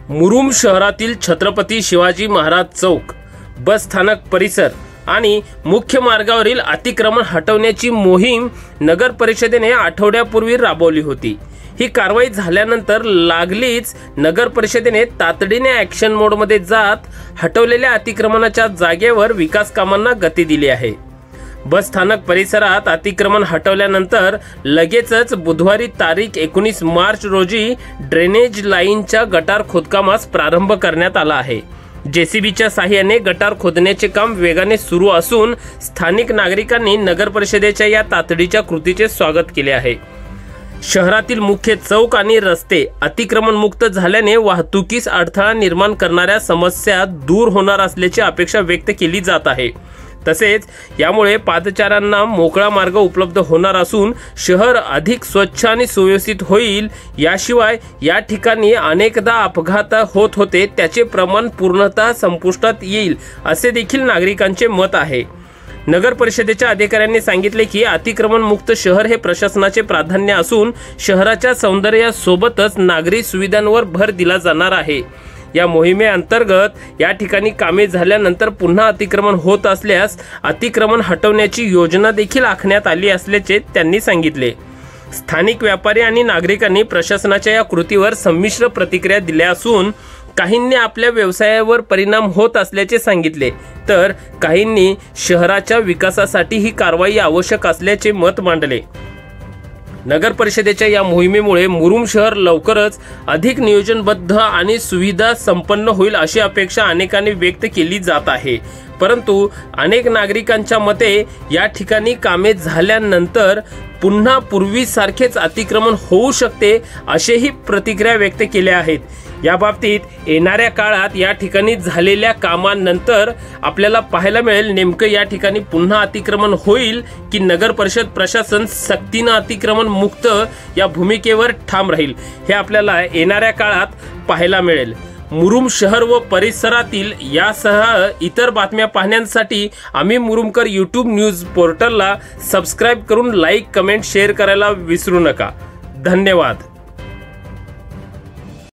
मुरुम शहरातील छत्रपती शिवाजी महाराज चौक, बस स्थानक परिसर आणि मुख्य मार्गावरील अतिक्रमण हटवण्याची मोहीम नगर परिषदेने आठवड्यापूर्वी राबवली होती। ही कारवाई झाल्यानंतर लागलीच नगर परिषदेने तातडीने ॲक्शन मोडमध्ये जात हटवलेल्या अतिक्रमणाच्या जागेवर विकास कामांना गती दिली आहे। बस स्थानक परिसरात अतिक्रमण हटवल्यानंतर लगेचच बुधवारी तारीख 19 मार्च रोजी ड्रेनेज लाईनच्या गटार खोदकामास प्रारंभ करण्यात आला आहे। जेसीबीच्या साहाय्याने गटार खोदण्याचे काम वेगाने सुरू असून स्थानिक नागरिकांनी नगर परिषदेच्या या तातडीच्या कृतीचे स्वागत केले आहे। शहरातील मुख्य चौक आणि रस्ते अतिक्रमण मुक्त झाल्याने वाहतुकीस अडथळा निर्माण करणाऱ्या समस्या दूर होणार असल्याची अपेक्षा व्यक्त केली जात आहे। तसेच यामुळे पादचाऱ्यांना मोकळा मार्ग उपलब्ध होणार असून शहर अधिक स्वच्छ आणि सुव्यवस्थित होईल। याशिवाय या ठिकाणी अनेकदा अपघात होत होते, त्याचे प्रमाण पूर्णतः संपुष्टात येईल असे देखील नागरिकांचे मत आहे। नगर परिषदेच्या अधिकाऱ्यांनी सांगितले की अतिक्रमण मुक्त शहर हे प्रशासनाचे प्राधान्य असून शहराच्या सौंदर्यासोबतच नागरी सुविधांवर भर दिला जाणार आहे। या मोहिमेअंतर्गत या ठिकाणी कामे झाल्यानंतर पुन्हा अतिक्रमण होत असल्यास अतिक्रमण हटवण्याची योजना देखील आखण्यात आली असल्याचे त्यांनी सांगितले। स्थानिक व्यापारी आणि नागरिकांनी प्रशासनाच्या या कृतीवर संमिश्र प्रतिक्रिया दिल्या असून काहींनी आपल्या व्यवसायावर परिणाम होत असल्याचे सांगितले, तर काहींनी शहराच्या विकासासाठी ही कारवाई आवश्यक असल्याचे मत मांडले। नगर परिषदेच्या या मोहिमेमुळे मुरुम शहर लवकरच अधिक नियोजनबद्ध आणि सुविधा संपन्न होईल अशी अपेक्षा अनेकांनी व्यक्त केली जात आहे। परंतु अनेक नागरिकांच्या मते या ठिकाणी कामे झाल्यानंतर पुन्हा पूर्वीसारखेच अतिक्रमण होऊ शकते असेही प्रतिक्रिया व्यक्त केल्या आहेत। या बाबतीत येणाऱ्या काळात या ठिकाणी झालेल्या कामांनंतर आपल्याला पाहायला मिळेल नेमकं या ठिकाणी पुन्हा अतिक्रमण होईल की नगर परिषद प्रशासन सक्तीने अतिक्रमण मुक्त या भूमिकेवर ठाम राहील, हे आपल्याला येणाऱ्या काळात पाहायला मिळेल। मुरुम शहर व परिसरातील यासह इतर बातम्या पाहण्यासाठी आम्ही मुरुमकर यूट्यूब न्यूज पोर्टलला सबस्क्राइब करून लाईक, कमेंट, शेअर करायला विसरू नका। धन्यवाद।